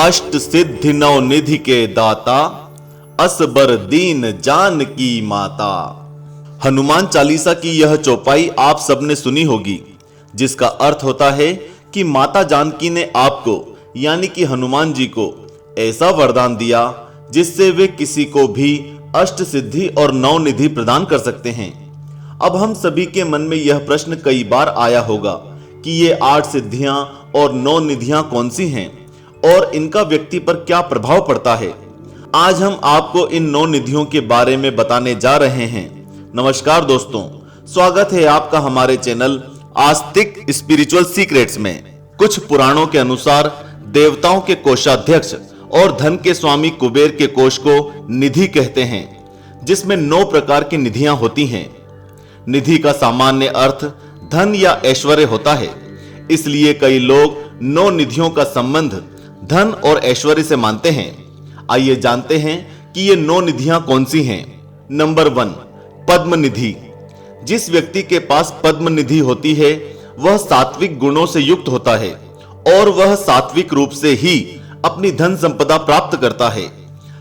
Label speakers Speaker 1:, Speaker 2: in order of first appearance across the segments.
Speaker 1: अष्ट सिद्धि नौ निधि के दाता, असबर दीन जान की माता। हनुमान चालीसा की यह चौपाई आप सबने सुनी होगी, जिसका अर्थ होता है कि माता जानकी ने आपको यानी कि हनुमान जी को ऐसा वरदान दिया जिससे वे किसी को भी अष्ट सिद्धि और नौ निधि प्रदान कर सकते हैं। अब हम सभी के मन में यह प्रश्न कई बार आया होगा कि ये 8 सिद्धियां और 9 निधियां कौन सी हैं और इनका व्यक्ति पर क्या प्रभाव पड़ता है। आज हम आपको इन 9 निधियों के बारे में बताने जा रहे हैं। नमस्कार दोस्तों, स्वागत है आपका हमारे चैनल आस्तिक स्पिरिचुअल सीक्रेट्स में। कुछ पुराणों के अनुसार देवताओं के कोषाध्यक्ष और धन के स्वामी कुबेर के कोष को निधि कहते हैं, जिसमें 9 प्रकार की निधियां होती हैं। निधि का सामान्य अर्थ धन या ऐश्वर्य होता है, इसलिए कई लोग 9 निधियों का संबंध धन और ऐश्वर्य से मानते हैं। आइए जानते हैं कि ये 9 निधियां कौन सी हैं। नंबर 1, पद्म निधि। जिस व्यक्ति के पास पद्म निधि होती है वह सात्विक गुणों से युक्त होता है और वह सात्विक रूप से ही अपनी धन संपदा प्राप्त करता है।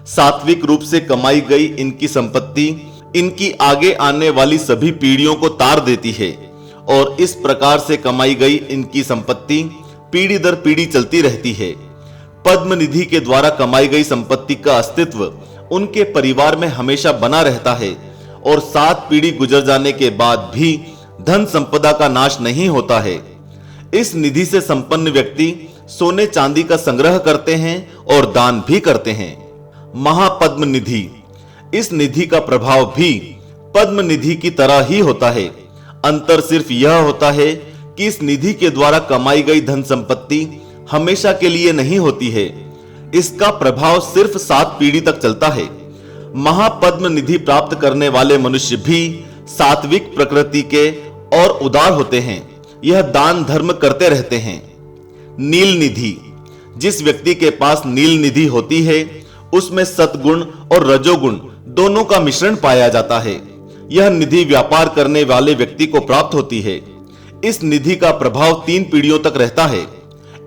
Speaker 1: सात्विक रूप से कमाई गई इनकी संपत्ति इनकी आगे आने वाली सभी पीढ़ियों को तार देती है और इस प्रकार से कमाई गई इनकी संपत्ति पीढ़ी दर पीढ़ी चलती रहती है। पद्म निधि के द्वारा कमाई गई संपत्ति का अस्तित्व उनके परिवार में हमेशा बना रहता है और 7 पीढ़ी गुजर जाने के बाद भी धन संपदा का नाश नहीं होता है। इस निधि से संपन्न व्यक्ति सोने चांदी का संग्रह करते हैं और दान भी करते हैं। महापद्म निधि। इस निधि का प्रभाव भी पद्म निधि की तरह ही होता है। अंतर सिर्फ यह होता है कि इस निधि के द्वारा कमाई गई धन संपत्ति हमेशा के लिए नहीं होती है। इसका प्रभाव सिर्फ 7 पीढ़ी तक चलता है। महापद्म निधि प्राप्त करने वाले मनुष्य भी सात्विक प्रकृति के और उदार होते हैं। यह दान धर्म करते रहते हैं। नील निधि। जिस व्यक्ति के पास नील निधि होती है उसमें सत्गुण और रजोगुण दोनों का मिश्रण पाया जाता है। यह निधि व्यापार करने वाले व्यक्ति को प्राप्त होती है। इस निधि का प्रभाव 3 पीढ़ियों तक रहता है।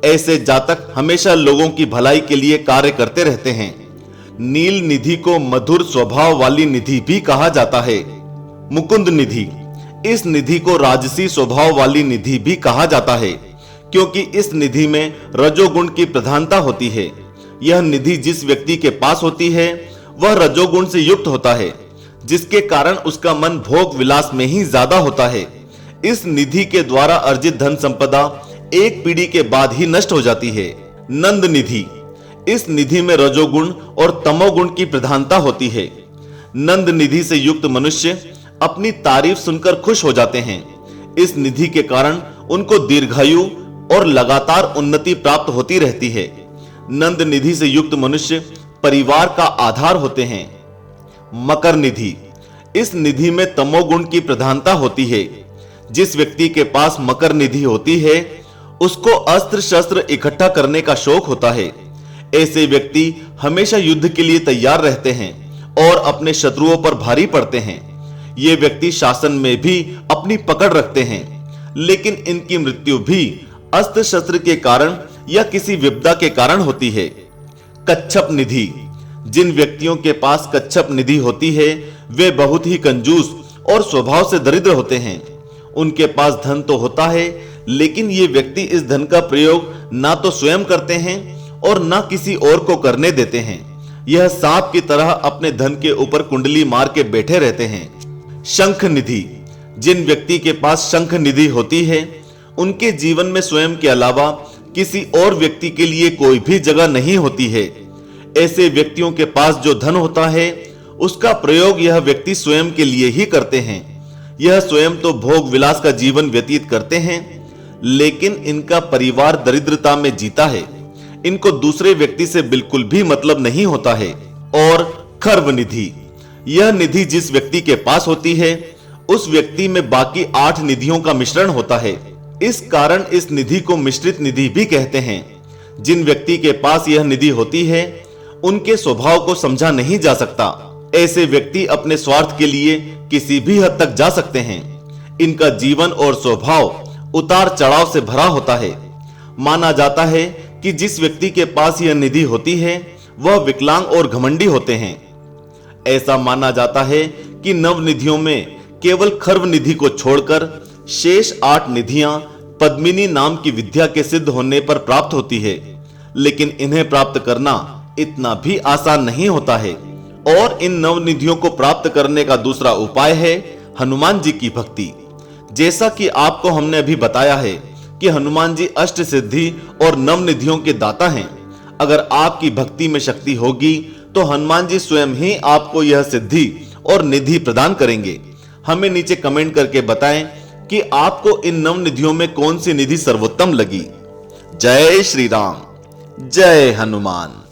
Speaker 1: ऐसे जातक हमेशा लोगों की भलाई के लिए कार्य करते रहते हैं। नील निधि को मधुर स्वभाव वाली निधि भी कहा जाता है। मुकुंद निधि। इस निधि को राजसी स्वभाव वाली निधि भी कहा जाता है, क्योंकि इस निधि में रजोगुण की प्रधानता होती है। यह निधि जिस व्यक्ति के पास होती है वह रजोगुण से युक्त होता है, जिसके कारण उसका मन भोग विलास में ही ज्यादा होता है। इस निधि के द्वारा अर्जित धन संपदा 1 पीढ़ी के बाद ही नष्ट हो जाती है। नंद निधि। इस निधि में रजोगुण और तमोगुण की प्रधानता होती है। नंद निधि से युक्त मनुष्य अपनी तारीफ सुनकर खुश हो जाते हैं। इस निधि के कारण उनको दीर्घायु और लगातार उन्नति प्राप्त होती रहती है। नंद निधि से युक्त मनुष्य परिवार का आधार होते हैं। मकर निधि। इस निधि में तमोगुण की प्रधानता होती है। जिस व्यक्ति के पास मकर निधि होती है उसको अस्त्र शस्त्र इकट्ठा करने का शौक होता है। ऐसे व्यक्ति हमेशा युद्ध के लिए तैयार रहते हैं और अपने शत्रुओं पर भारी पड़ते हैं। ये व्यक्ति शासन में भी अपनी पकड़ रखते हैं, लेकिन इनकी मृत्यु भी अस्त्र शस्त्र के कारण या किसी विपदा के कारण होती है। कच्छप निधि। जिन व्यक्तियों के पास कच्छप निधि होती है वे बहुत ही कंजूस और स्वभाव से दरिद्र होते हैं। उनके पास धन तो होता है, लेकिन ये व्यक्ति इस धन का प्रयोग ना तो स्वयं करते हैं और ना किसी और को करने देते हैं। यह सांप की तरह अपने धन के ऊपर कुंडली मार के बैठे रहते हैं। शंख निधि। जिन व्यक्ति के पास शंख निधि होती है उनके जीवन में स्वयं के अलावा किसी और व्यक्ति के लिए कोई भी जगह नहीं होती है। ऐसे व्यक्तियों के पास जो धन होता है उसका प्रयोग यह व्यक्ति स्वयं के लिए ही करते हैं। यह स्वयं तो भोग विलास का जीवन व्यतीत करते हैं, लेकिन इनका परिवार दरिद्रता में जीता है। इनको दूसरे व्यक्ति से बिल्कुल भी मतलब नहीं होता है। और खर्व निधि। यह निधि जिस व्यक्ति के पास होती है उस व्यक्ति में बाकी 8 निधियों का मिश्रण होता है। इस कारण इस निधि को मिश्रित निधि भी कहते हैं। जिन व्यक्ति के पास यह निधि होती है उनके स्वभाव को समझा नहीं जा सकता। ऐसे व्यक्ति अपने स्वार्थ के लिए किसी भी हद तक जा सकते हैं। इनका जीवन और स्वभाव उतार चढ़ाव से भरा होता है। माना जाता है कि जिस व्यक्ति के पास यह निधि होती है वह विकलांग और घमंडी होते हैं। ऐसा माना जाता है कि नव निधियों में केवल खर्व निधि को छोड़कर शेष 8 निधियां पद्मिनी नाम की विद्या के सिद्ध होने पर प्राप्त होती है, लेकिन इन्हें प्राप्त करना इतना भी आसान नहीं होता है। और इन नव निधियों को प्राप्त करने का दूसरा उपाय है हनुमान जी की भक्ति। जैसा कि आपको हमने अभी बताया है कि हनुमान जी अष्ट सिद्धि और नव निधियों के दाता हैं। अगर आपकी भक्ति में शक्ति होगी तो हनुमान जी स्वयं ही आपको यह सिद्धि और निधि प्रदान करेंगे। हमें नीचे कमेंट करके बताएं कि आपको इन नव निधियों में कौन सी निधि सर्वोत्तम लगी। जय श्री राम, जय हनुमान।